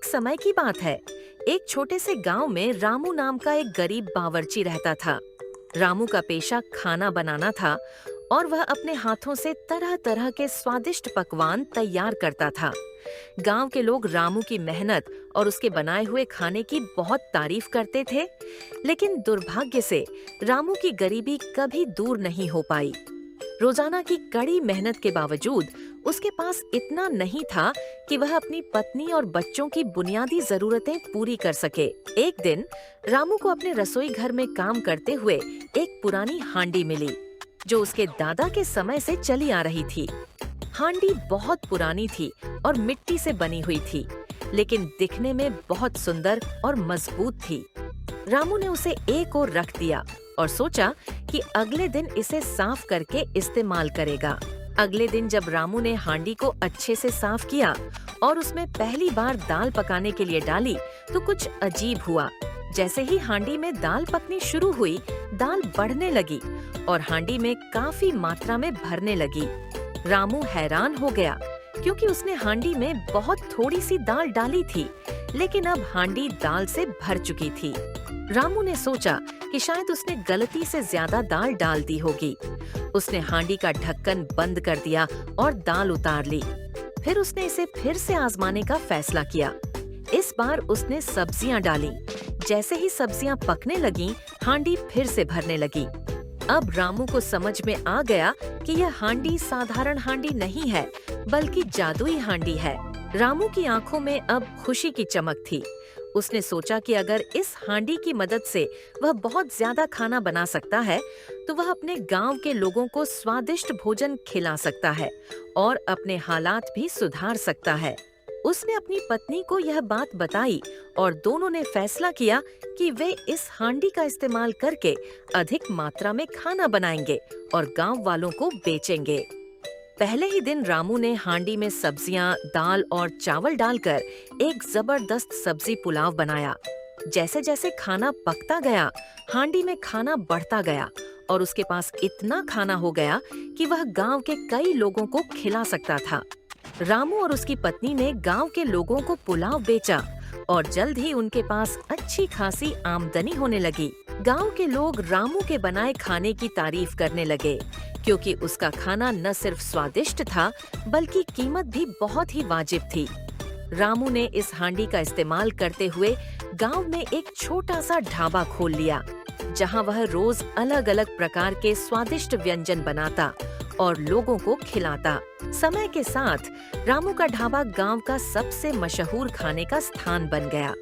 एक समय की बात है। एक छोटे से गांव में रामू नाम का एक गरीब बावर्ची रहता था। रामू का पेशा खाना बनाना था और वह अपने हाथों से तरह तरह के स्वादिष्ट पकवान तैयार करता था। गांव के लोग रामू की मेहनत और उसके बनाए हुए खाने की बहुत तारीफ करते थे, लेकिन दुर्भाग्य से रामू की गरीबी कभी दूर नहीं हो पाई। रोजाना की कड़ी मेहनत के बावजूद उसके पास इतना नहीं था कि वह अपनी पत्नी और बच्चों की बुनियादी जरूरतें पूरी कर सके। एक दिन रामू को अपने रसोई घर में काम करते हुए एक पुरानी हांडी मिली, जो उसके दादा के समय से चली आ रही थी। हांडी बहुत पुरानी थी और मिट्टी से बनी हुई थी, लेकिन दिखने में बहुत सुंदर और मजबूत थी। रामू ने उसे एक ओर रख दिया और सोचा कि अगले दिन इसे साफ करके इस्तेमाल करेगा। अगले दिन जब रामू ने हांडी को अच्छे से साफ किया और उसमें पहली बार दाल पकाने के लिए डाली, तो कुछ अजीब हुआ। जैसे ही हांडी में दाल पकनी शुरू हुई, दाल बढ़ने लगी और हांडी में काफी मात्रा में भरने लगी। रामू हैरान हो गया, क्योंकि उसने हांडी में बहुत थोड़ी सी दाल डाली थी, लेकिन अब हांडी दाल से भर चुकी थी। रामू ने सोचा कि शायद उसने गलती से ज्यादा दाल डाल दी होगी। उसने हांडी का ढक्कन बंद कर दिया और दाल उतार ली। फिर उसने इसे फिर से आजमाने का फैसला किया। इस बार उसने सब्जियां डाली। जैसे ही सब्जियां पकने लगीं, हांडी फिर से भरने लगी। अब रामू को समझ में आ गया कि यह हांडी साधारण हांडी नहीं है, बल्कि जादुई हांडी है। रामू की आंखों में अब खुशी की चमक थी। उसने सोचा कि अगर इस हांडी की मदद से वह बहुत ज्यादा खाना बना सकता है, तो वह अपने गांव के लोगों को स्वादिष्ट भोजन खिला सकता है और अपने हालात भी सुधार सकता है। उसने अपनी पत्नी को यह बात बताई और दोनों ने फैसला किया कि वे इस हांडी का इस्तेमाल करके अधिक मात्रा में खाना बनाएंगे और गांव वालों को बेचेंगे। पहले ही दिन रामू ने हांडी में सब्जियां, दाल और चावल डालकर एक जबरदस्त सब्जी पुलाव बनाया। जैसे जैसे खाना पकता गया, हांडी में खाना बढ़ता गया और उसके पास इतना खाना हो गया कि वह गांव के कई लोगों को खिला सकता था। रामू और उसकी पत्नी ने गांव के लोगों को पुलाव बेचा और जल्द ही उनके पास अच्छी खासी आमदनी होने लगी। गांव के लोग रामू के बनाए खाने की तारीफ करने लगे, क्योंकि उसका खाना न सिर्फ स्वादिष्ट था, बल्कि कीमत भी बहुत ही वाजिब थी। रामू ने इस हांडी का इस्तेमाल करते हुए गांव में एक छोटा सा ढाबा खोल लिया, जहां वह रोज अलग अलग प्रकार के स्वादिष्ट व्यंजन बनाता और लोगों को खिलाता। समय के साथ रामू का ढाबा गांव का सबसे मशहूर खाने का स्थान बन गया।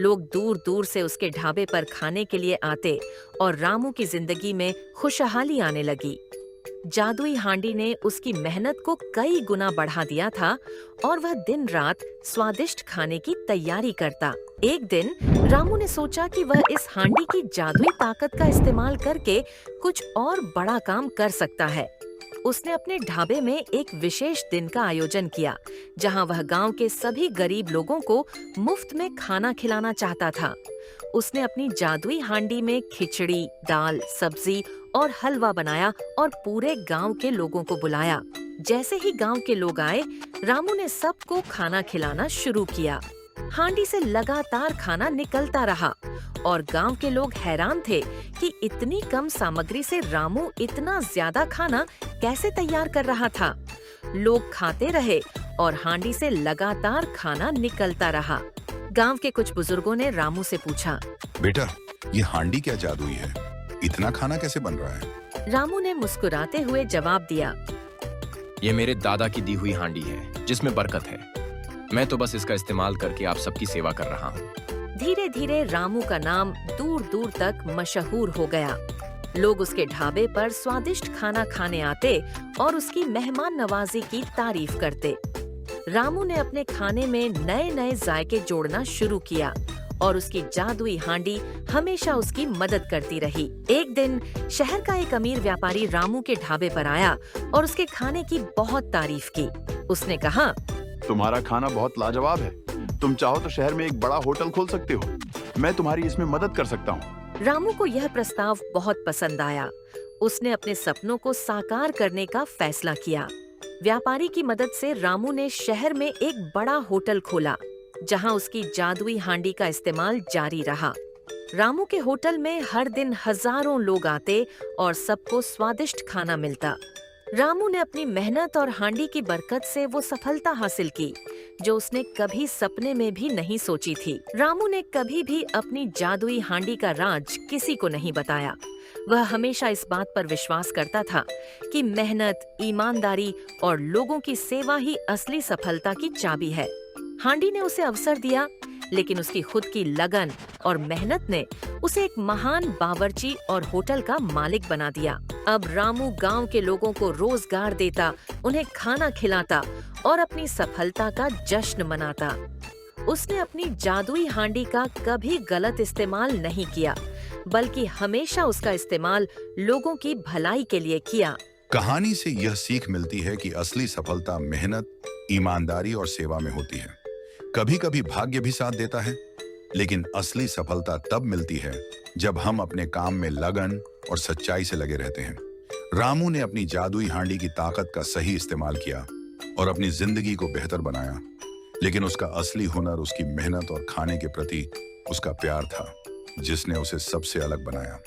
लोग दूर दूर से उसके ढाबे पर खाने के लिए आते और रामू की जिंदगी में खुशहाली आने लगी। जादुई हांडी ने उसकी मेहनत को कई गुना बढ़ा दिया था और वह दिन रात स्वादिष्ट खाने की तैयारी करता। एक दिन रामू ने सोचा कि वह इस हांडी की जादुई ताकत का इस्तेमाल करके कुछ और बड़ा काम कर सकता है। उसने अपने ढाबे में एक विशेष दिन का आयोजन किया, जहां वह गांव के सभी गरीब लोगों को मुफ्त में खाना खिलाना चाहता था। उसने अपनी जादुई हांडी में खिचड़ी, दाल, सब्जी और हलवा बनाया और पूरे गांव के लोगों को बुलाया। जैसे ही गांव के लोग आए, रामू ने सबको खाना खिलाना शुरू किया। हांडी से लगातार खाना निकलता रहा और गांव के लोग हैरान थे कि इतनी कम सामग्री से रामू इतना ज्यादा खाना कैसे तैयार कर रहा था। लोग खाते रहे और हांडी से लगातार खाना निकलता रहा। गांव के कुछ बुजुर्गों ने रामू से पूछा, बेटा, ये हांडी क्या जादुई है? इतना खाना कैसे बन रहा है? रामू ने मुस्कुराते हुए जवाब दिया, ये मेरे दादा की दी हुई हांडी है, जिसमें बरकत है। मैं तो बस इसका इस्तेमाल करके आप सबकी सेवा कर रहा हूँ। धीरे धीरे रामू का नाम दूर दूर तक मशहूर हो गया। लोग उसके ढाबे पर स्वादिष्ट खाना खाने आते और उसकी मेहमान नवाजी की तारीफ करते। रामू ने अपने खाने में नए नए जायके जोड़ना शुरू किया और उसकी जादुई हांडी हमेशा उसकी मदद करती रही। एक दिन शहर का एक अमीर व्यापारी रामू के ढाबे पर आया और उसके खाने की बहुत तारीफ की। उसने कहा, तुम्हारा खाना बहुत लाजवाब है। तुम चाहो तो शहर में एक बड़ा होटल खोल सकते हो। मैं तुम्हारी इसमें मदद कर सकता हूँ। रामू को यह प्रस्ताव बहुत पसंद आया। उसने अपने सपनों को साकार करने का फैसला किया। व्यापारी की मदद से रामू ने शहर में एक बड़ा होटल खोला। जहां उसकी जादुई हांडी का इस्तेमाल जारी रहा। रामू के होटल में हर दिन हजारों लोग आते और सबको स्वादिष्ट खाना मिलता। रामू ने अपनी मेहनत और हांडी की बरकत से वो सफलता हासिल की जो उसने कभी सपने में भी नहीं सोची थी। रामू ने कभी भी अपनी जादुई हांडी का राज किसी को नहीं बताया। वह हमेशा इस बात पर विश्वास करता था कि मेहनत, ईमानदारी और लोगों की सेवा ही असली सफलता की चाबी है। हांडी ने उसे अवसर दिया, लेकिन उसकी खुद की लगन और मेहनत ने उसे एक महान बावर्ची और होटल का मालिक बना दिया। अब रामू गांव के लोगों को रोजगार देता, उन्हें खाना खिलाता और अपनी सफलता का जश्न मनाता। उसने अपनी जादुई हांडी का कभी गलत इस्तेमाल नहीं किया, बल्कि हमेशा उसका इस्तेमाल लोगों की भलाई के लिए किया। कहानी से यह सीख मिलती है कि असली सफलता मेहनत, ईमानदारी और सेवा में होती है। कभी कभी भाग्य भी साथ देता है, लेकिन असली सफलता तब मिलती है जब हम अपने काम में लगन और सच्चाई से लगे रहते हैं। रामू ने अपनी जादुई हांडी की ताकत का सही इस्तेमाल किया और अपनी जिंदगी को बेहतर बनाया, लेकिन उसका असली हुनर उसकी मेहनत और खाने के प्रति उसका प्यार था, जिसने उसे सबसे अलग बनाया।